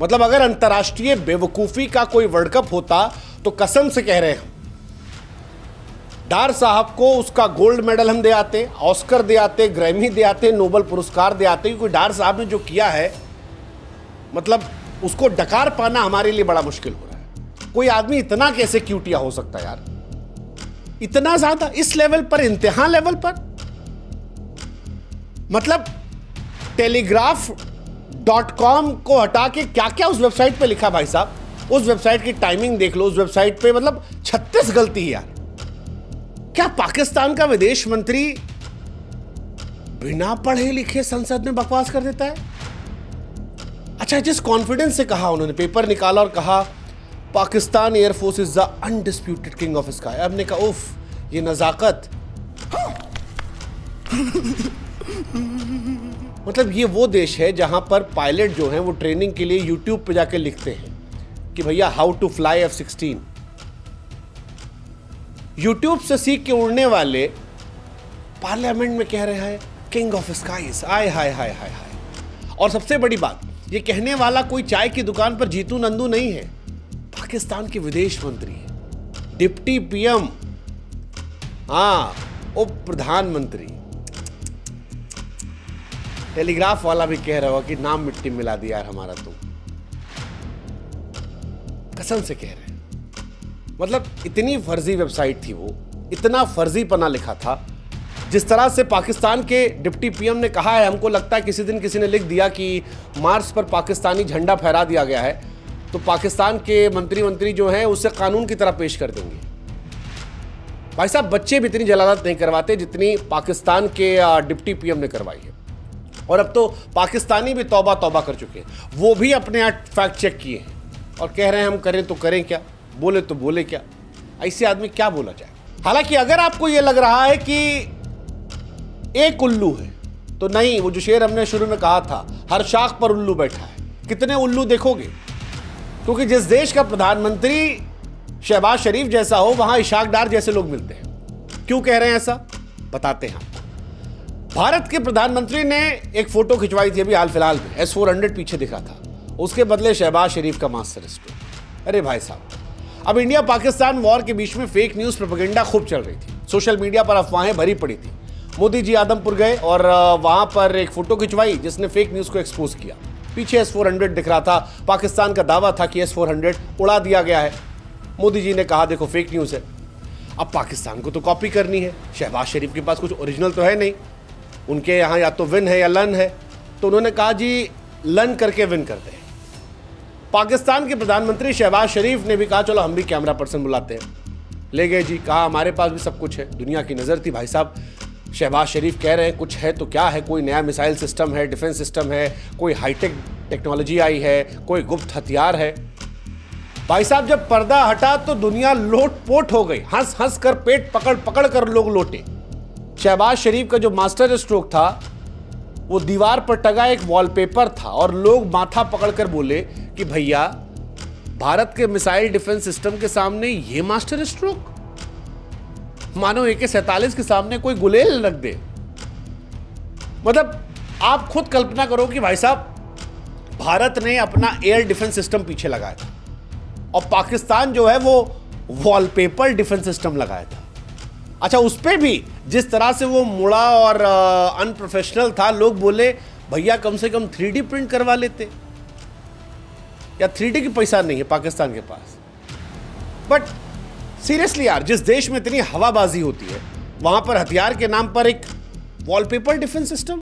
मतलब अगर अंतर्राष्ट्रीय बेवकूफी का कोई वर्ल्ड कप होता तो कसम से कह रहे हैं डार साहब को उसका गोल्ड मेडल हम दे आते, ऑस्कर दे आते, ग्रैमी दे आते, नोबेल पुरस्कार दे आते, क्योंकि डार साहब ने जो किया है मतलब उसको डकार पाना हमारे लिए बड़ा मुश्किल हो रहा है। कोई आदमी इतना कैसे क्यूटिया हो सकता है यार, इतना ज्यादा इस लेवल पर, इंतहा लेवल पर। मतलब टेलीग्राफ.com को हटा के क्या क्या उस वेबसाइट पे लिखा भाई साहब, उस वेबसाइट की टाइमिंग देख लो, उस वेबसाइट पे मतलब 36 गलती है यार। क्या पाकिस्तान का विदेश मंत्री बिना पढ़े लिखे संसद में बकवास कर देता है? अच्छा, जिस कॉन्फिडेंस से कहा उन्होंने, पेपर निकाला और कहा Pakistan air force is the undisputed king of sky. अब ने कहा उफ, ये नजाकत। मतलब ये वो देश है जहां पर पायलट जो हैं वो ट्रेनिंग के लिए यूट्यूब पे जाके लिखते हैं कि भैया how to fly F-16। YouTube से सीख के उड़ने वाले पार्लियामेंट में कह रहे हैं किंग ऑफ स्काईज। आय हाय हाय हाय हाय। और सबसे बड़ी बात, ये कहने वाला कोई चाय की दुकान पर जीतू नंदू नहीं है, पाकिस्तान के विदेश मंत्री है, डिप्टी PM, हाँ उप प्रधानमंत्री। टेलीग्राफ वाला भी कह रहा होगा कि नाम मिट्टी मिला दिया यार हमारा, तो कसम से कह रहे हैं। मतलब इतनी फर्जी वेबसाइट थी वो, इतना फर्जी पना लिखा था। जिस तरह से पाकिस्तान के डिप्टी PM ने कहा है, हमको लगता है किसी दिन किसी ने लिख दिया कि मार्स पर पाकिस्तानी झंडा फहरा दिया गया है तो पाकिस्तान के मंत्री जो हैं उसे कानून की तरह पेश कर देंगे। भाई साहब, बच्चे भी इतनी जलालत नहीं करवाते जितनी पाकिस्तान के डिप्टी PM ने करवाई है। और अब तो पाकिस्तानी भी तौबा तौबा कर चुके हैं, वो भी अपने आप फैक्ट चेक किए हैं और कह रहे हैं हम करें तो करें क्या, बोले तो बोले क्या। ऐसे आदमी क्या बोला जाए। हालांकि अगर आपको यह लग रहा है कि एक उल्लू है तो नहीं, वो जो शेर हमने शुरू में कहा था, हर शाख पर उल्लू बैठा है, कितने उल्लू देखोगे। क्योंकि जिस देश का प्रधानमंत्री शहबाज शरीफ जैसा हो वहां इशाक डार जैसे लोग मिलते हैं। क्यों कह रहे हैं ऐसा, बताते हैं आपको। भारत के प्रधानमंत्री ने एक फोटो खिंचवाई थी अभी हाल फिलहाल में, S-400 पीछे दिखा था, उसके बदले शहबाज शरीफ का मास्टर स्ट्रोक। अरे भाई साहब, अब इंडिया पाकिस्तान वॉर के बीच में फेक न्यूज प्रोपेगेंडा खूब चल रही थी, सोशल मीडिया पर अफवाहें भरी पड़ी थी। मोदी जी आदमपुर गए और वहां पर एक फोटो खिंचवाई जिसने फेक न्यूज को एक्सपोज किया। पीछे S-400 दिख रहा था, पाकिस्तान का दावा था कि S-400 उड़ा दिया गया है। मोदी जी ने कहा देखो फेक न्यूज है। अब पाकिस्तान को तो कॉपी करनी है, शहबाज शरीफ के पास कुछ ओरिजिनल तो है नहीं, उनके यहाँ या तो विन है या लन है, तो उन्होंने कहा जी लन करके विन करते हैं। पाकिस्तान के प्रधानमंत्री शहबाज शरीफ ने भी कहा चलो हम भी कैमरा पर्सन बुलाते हैं, ले गए जी, कहा हमारे पास भी सब कुछ है। दुनिया की नज़र थी भाई साहब, शहबाज शरीफ कह रहे हैं कुछ है तो क्या है, कोई नया मिसाइल सिस्टम है, डिफेंस सिस्टम है, कोई हाईटेक टेक्नोलॉजी आई है, कोई गुप्त हथियार है। भाई साहब, जब पर्दा हटा तो दुनिया लोटपोट हो गई, हंस हंस कर पेट पकड़ पकड़ कर लोग लोटे। शहबाज शरीफ का जो मास्टर स्ट्रोक था वो दीवार पर टंगा एक वॉलपेपर था और लोग माथा पकड़कर बोले कि भैया भारत के मिसाइल डिफेंस सिस्टम के सामने ये मास्टर स्ट्रोक, मानो AK-47 के सामने कोई गुलेल रख दे। मतलब आप खुद कल्पना करो कि भाई साहब, भारत ने अपना एयर डिफेंस सिस्टम पीछे लगाया था और पाकिस्तान जो है वो वॉलपेपर डिफेंस सिस्टम लगाया था। अच्छा, उस पे भी जिस तरह से वो मुड़ा और अनप्रोफेशनल था, लोग बोले भैया कम से कम 3D प्रिंट करवा लेते, या 3D की पैसा नहीं है पाकिस्तान के पास। बट सीरियसली यार, जिस देश में इतनी हवाबाजी होती है वहां पर हथियार के नाम पर एक वॉलपेपर डिफेंस सिस्टम।